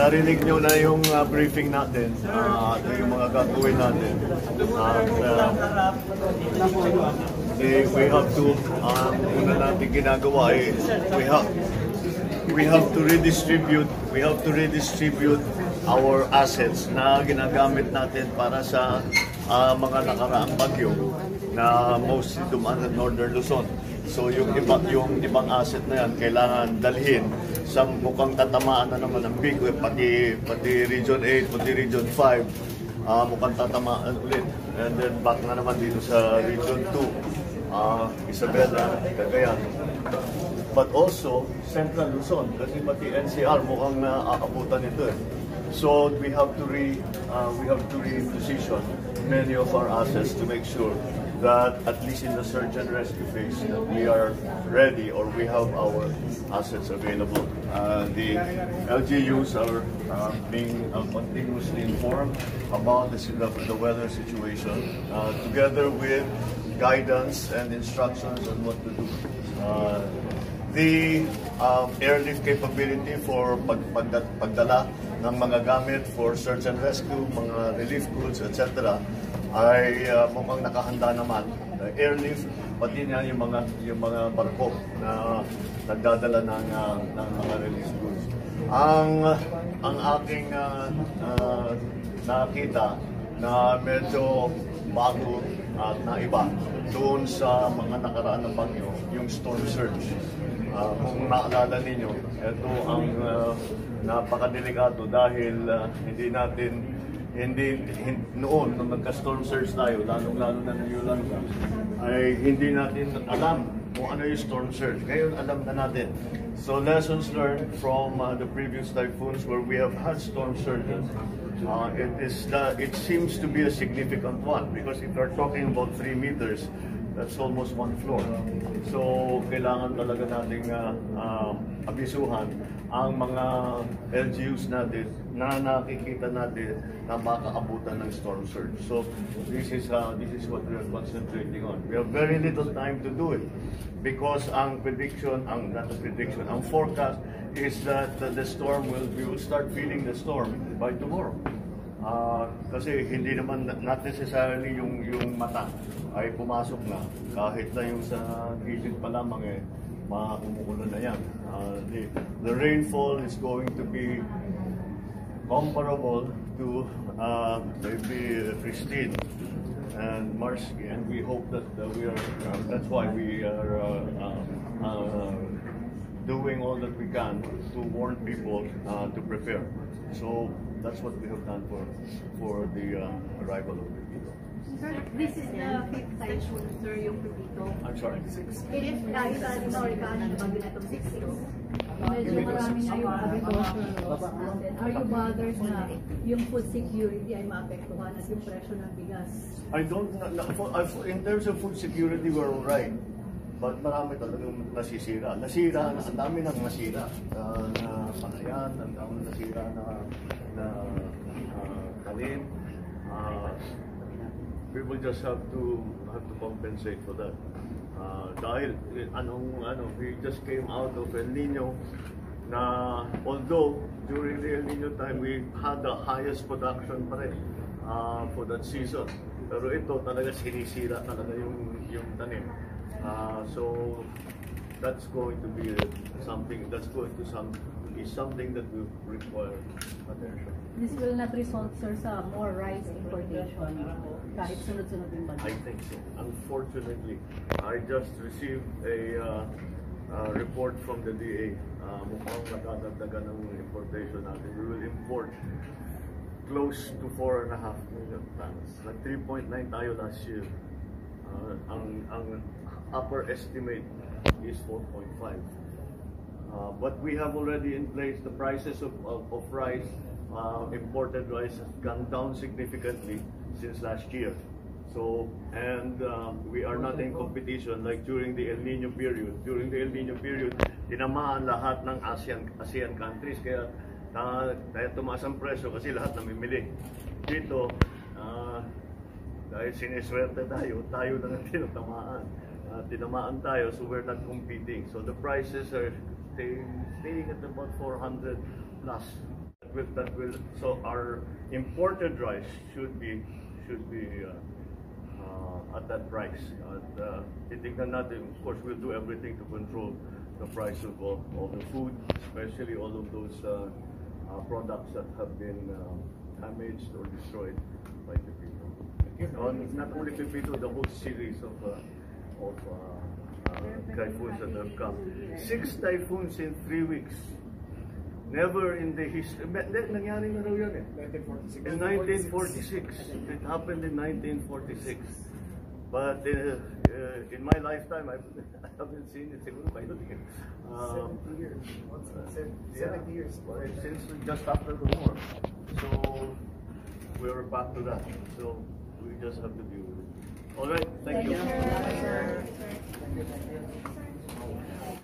narinig nyo na yung briefing natin, yung mga gagawin natin. We have to, una natin ginagawa we have to redistribute our assets na ginagamit natin para sa mga nakaraang bagyo na mostly dumaan sa Northern Luzon. So yung ibang asset na yan kailangan dalhin sa mukhang tatamaan na naman ng big, pati Region 8, pati Region 5, mukhang tatamaan ulit. And then back na naman dito sa Region 2, Isabela, Cagayan. But also Central Luzon, kasi pati NCR mukhang naaabutan ito eh. So we have to reposition many of our assets to make sure that at least in the search and rescue phase that we are ready or we have our assets available. The LGUs are being continuously informed about the weather situation together with guidance and instructions on what to do. The airlift capability for pagdala ng mga gamit for search and rescue, mga relief goods, etc. ay mukhang nakahanda naman. The airlift, pati niya yung mga barko na nagdadala ng mga relief goods. Ang aking nakita na medyo bago at naiba doon sa mga nakaraan ng bagyo, yung storm surge. Kung naalala ninyo, ito ang napakadelikado dahil noon nung nagka-storm surge tayo, lalong-lalo na ng Yolanda, ay hindi natin alam kung ano yung storm surge. Ngayon alam na natin. So lessons learned from the previous typhoons where we have had storm surges, it seems to be a significant one because if we're talking about 3 meters, that's almost 1 floor. So, kailangan talaga nating abisuhan ang mga LGUs natin na nakikita natin na makaabutan ng storm surge. So, this is what we are concentrating on. We have very little time to do it because ang forecast is that we will start feeling the storm by tomorrow. Kasi hindi naman not necessarily yung mata ay pumasok na, kahit na yung sa gilid pa lamang makakumukulo na yan. The rainfall is going to be comparable to maybe Pristine and Marsky, and we hope that that's why we are doing all that we can to warn people to prepare. So that's what we have done for the arrival of Pepito. Sir, this is the 5th typhoon, sir, yung Pepito. I'm sorry. It is dahil sa hurricane ng bagyo na itong 6. Medyo marami na yung agricultural natin. Are you bothered na yung food security ay maapektuhan at yung presyo ng bigas? In terms of food security, we're all right. But marami talagang nasisira. Ang dami nang nasira na panayan, ang dami nasira na kanin. People just have to compensate for that. Dahil we just came out of El Nino na although during the El Nino time we had the highest production pa rin for that season. Pero ito talaga sinisira talaga yung tanim. So that's going to be something that will require attention. This will not result, sir, sa more rice importation kahit sunod-sunod yung bagyo? I think so. Unfortunately, I just received a report from the DA. Mukhang matadagdagan ng importation natin. We will import close to 4.5 million tons. Nag 3.9 tayo last year. Ang upper estimate is 4.5. But we have already in place the prices of rice. Imported rice has gone down significantly since last year. So, and we are not in competition like during the El Nino period. During the El Nino period, tinamaan lahat ng ASEAN countries. Kaya tumaas ang presyo kasi lahat namimili. Dito, dahil siniswerte tayo lang ang tinamaan tayo, so we're not competing. So the prices are staying at about 400 plus. so our imported rice should be at that price. Titignan natin, of course, we'll do everything to control the price of all the food, especially all of those products that have been damaged or destroyed by Pepito. Not only Pepito, the whole series of typhoons that have come. 6 typhoons in 3 weeks. Never in the history. Nangyari na raw yan eh. 1946. In 1946. It happened in 1946. But in my lifetime, I haven't seen it. Siguro by the 70 years. 70 years. Since just after the war. So we're back to that. So we just have to deal with it. All right. Thank you. Thank you, sir.